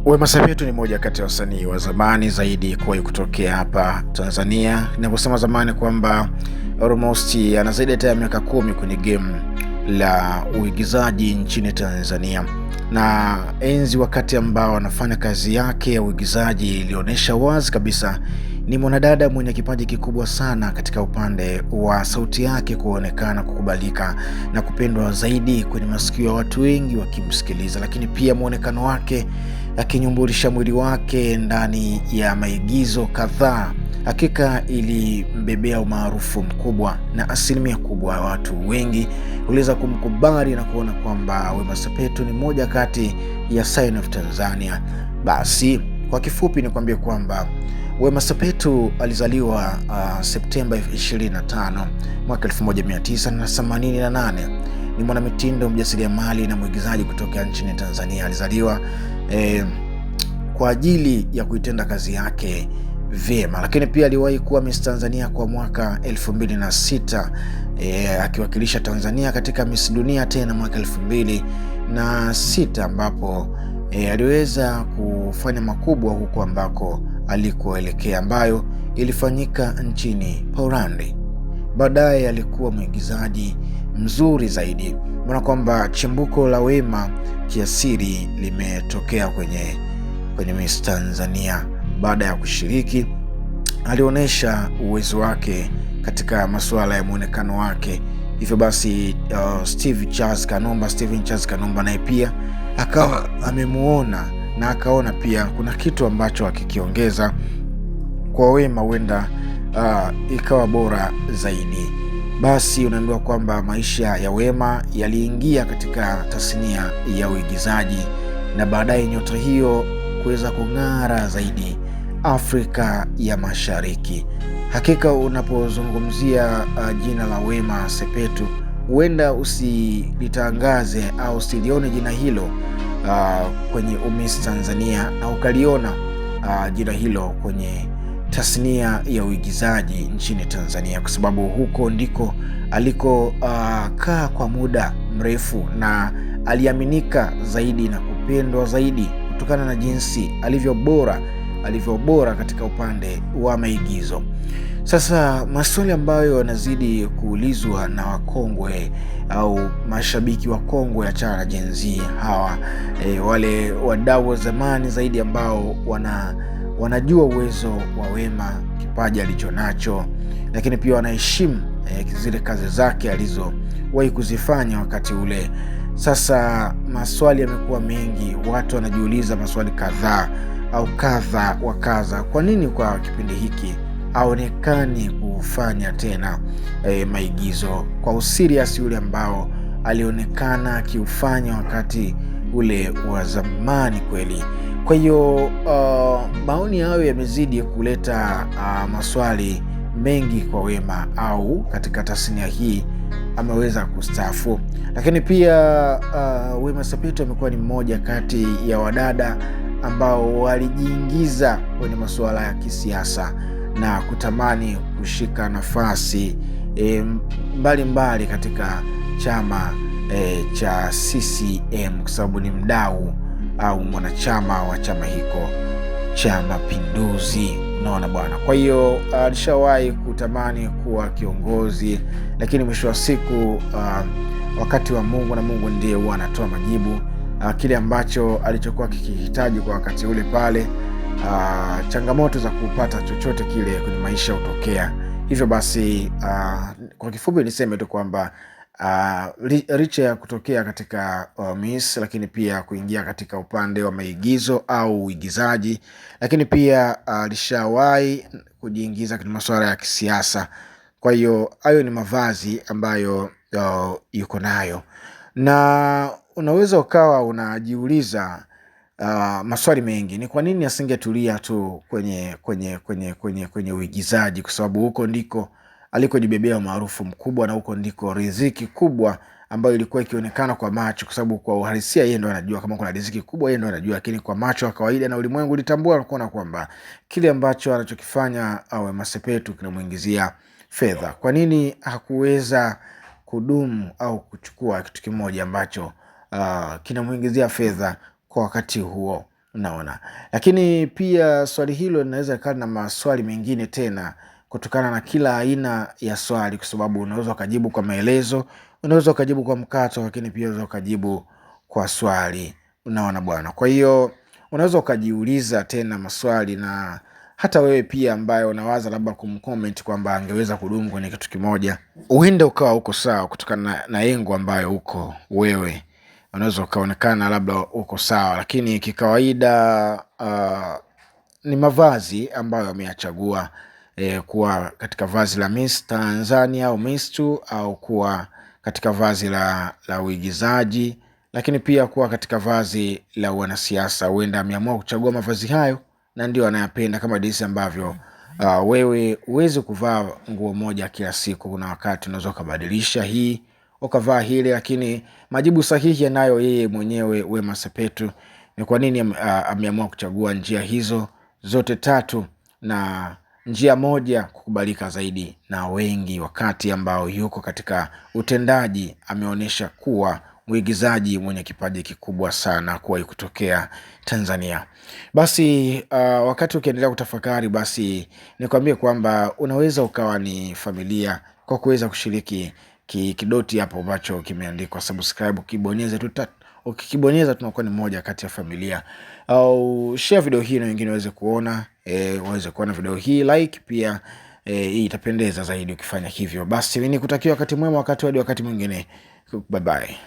Wema Sepetu ni moja kati ya wasanii wa zamani zaidi kuwahi kutokea hapa Tanzania. Ninaposema zamani kwamba almost ana zaidi ya miaka 10 kwenye game la uigizaji nchini Tanzania. Na enzi wakati ambao anafanya kazi yake ya uigizaji ilionyesha wazi kabisa ni mwanadada mwenye kipaji kikubwa sana katika upande wa sauti yake kuonekana kukubalika na kupendwa zaidi kwenye masikio ya watu wengi wakimsikiliza, lakini pia muonekano wake akinyumbulisha mwili wake ndani ya maigizo kadhaa hakika ilimbebea umaarufu mkubwa, na asilimia kubwa ya watu wengi uliweza kumkubali na kuona kwamba Wema Sepetu ni moja kati ya sign of Tanzania. Basi kwa kifupi ni kwambie kwamba Wema Sepetu alizaliwa Septemba 25 mwaka 1988. Ni mwanamitindo, mjasiriamali na mwigizaji kutoka nchini Tanzania. Alizaliwa kwa ajili ya kuitenda kazi yake vyema, lakini pia aliwahi kuwa Miss Tanzania kwa mwaka 2006 akiwakilisha Tanzania katika Miss Dunia tena mwaka 2006 ambapo aliweza kufanya makubwa huko ambako alikoelekea, ambayo ilifanyika nchini Poland. Baadaye alikuwa mwigizaji mzuri zaidi. Maana kwamba chimbuko la Wema kiasiri limetokea kwenye Miss Tanzania. Baada ya kushiriki, alionyesha uwezo wake katika masuala ya muonekano wake. Hivyo basi Steven Charles Kanumba naye pia akawa amemuona na akaona pia kuna kitu ambacho akikiongeza kwa Wema huenda ikawa bora zaidi. Basi unaambiwa kwamba maisha ya Wema yaliingia katika tasnia ya uigizaji na baadaye nyota hiyo kuweza kung'ara zaidi Afrika ya Mashariki. Hakika unapozungumzia jina la Wema Sepetu, huenda usilitangaze au usilione jina hilo kwenye Miss Tanzania na ukaliona jina hilo kwenye tasnia ya uigizaji nchini Tanzania, kwa sababu huko ndiko alikokaa kwa muda mrefu na aliaminika zaidi na kupendwa zaidi kutokana na jinsi alivyo bora katika upande wa maigizo. Sasa maswali ambayo yanazidi kuulizwa na wakongwe au mashabiki wakongwe ya chana Gen Z hawa wale wadau wa zamani zaidi ambao wanajua uwezo wa Wema, kipaji alichonacho, lakini pia wanaheshimu zile kazi zake alizowahi kuzifanya wakati ule. Sasa maswali yamekuwa mengi, watu wanajiuliza maswali kadhaa au kadha wa kadha. Kwa nini kwa kipindi hiki aonekani kufanya tena maigizo kwa userious ule ambao alionekana akiufanya wakati ule wa zamani kweli? Kwa hiyo maoni hayo yamezidi kuleta maswali mengi kwa Wema, au katika tasnia hii ameweza kustaafu. Lakini pia Wema Sepetu amekuwa ni mmoja kati ya wadada ambao walijiingiza kwenye masuala ya kisiasa na kutamani kushika nafasi mbalimbali katika chama cha CCM, kwa sababu ni mdau au mwanachama wa chama hiko cha Mapinduzi. Unaona bwana. Kwa hiyo alishawahi kutamani kuwa kiongozi, lakini mwisho wa siku wakati wa Mungu, na Mungu ndiye huwa anatoa majibu kile ambacho alichokuwa kikihitaji kwa wakati ule pale. Changamoto za kupata chochote kile kwenye maisha hutokea. Hivyo basi kwa kifupi niseme tu kwamba licha ya kutokea katika Miss, lakini pia kuingia katika upande wa maigizo au uigizaji, lakini pia alishawahi kujiingiza katika masuala ya kisiasa. Kwa hiyo hayo ni mavazi ambayo yuko nayo, na unaweza ukawa unajiuliza maswali mengi. Ni kwa nini asingetulia tu kwenye uigizaji? Kwa sababu huko ndiko alikojibebea umaarufu mkubwa, na huko ndiko riziki kubwa ambayo ilikuwa ikionekana kwa macho, kwa sababu kwa uhalisia yeye ndo anajua kama kuna riziki kubwa, yeye ndo anajua, lakini kwa macho ya kawaida na ulimwengu litambua na kuona kwamba kile ambacho anachokifanya Wema Sepetu kinamuingizia fedha. Kwa nini hakuweza kudumu au kuchukua kitu kimoja ambacho kinamuingizia fedha kwa wakati huo? Unaona, lakini pia swali hilo linaweza ikawa na maswali mengine tena, kutokana na kila aina ya swali, kwa sababu unaweza ukajibu kwa maelezo, unaweza ukajibu kwa mkato, lakini pia unaweza ukajibu kwa swali. Unaona bwana, kwa hiyo unaweza ukajiuliza tena maswali, na hata wewe pia ambaye unawaza labda kumcomment kwamba angeweza kudumu kwenye kitu kimoja, uende ukawa uko sawa kutokana na engo ambayo uko wewe, unaweza ukaonekana labda uko sawa, lakini kikawaida ni mavazi ambayo ameyachagua, kuwa katika vazi la Miss Tanzania au Miss Tu, au kuwa katika vazi la uigizaji, lakini pia kuwa katika vazi la wanasiasa. Huenda ameamua kuchagua mavazi hayo na ndio anayapenda, kama jinsi ambavyo wewe uweze kuvaa nguo moja kila siku. Kuna wakati unaweza kubadilisha hii ukavaa hili, lakini majibu sahihi yanayo yeye mwenyewe Wema Sepetu. Ni kwa nini ameamua kuchagua njia hizo zote tatu, na njia moja kukubalika zaidi na wengi, wakati ambao yuko katika utendaji ameonyesha kuwa mwigizaji mwenye kipaji kikubwa sana kuwahi kutokea Tanzania. Basi wakati ukiendelea kutafakari, basi nikwambie kwamba unaweza ukawa ni familia kwa kuweza kushiriki kidoti hapo ambacho kimeandikwa subscribe. Ukibonyeza tu, ukikibonyeza tunakuwa ni moja kati ya familia. Au share video hii na wengine waweze kuona, waweze kuona video hii, like pia. Hii itapendeza zaidi ukifanya hivyo. Basi mimi nikutakia wakati mwema, wakati hadi wakati mwingine. Bye bye.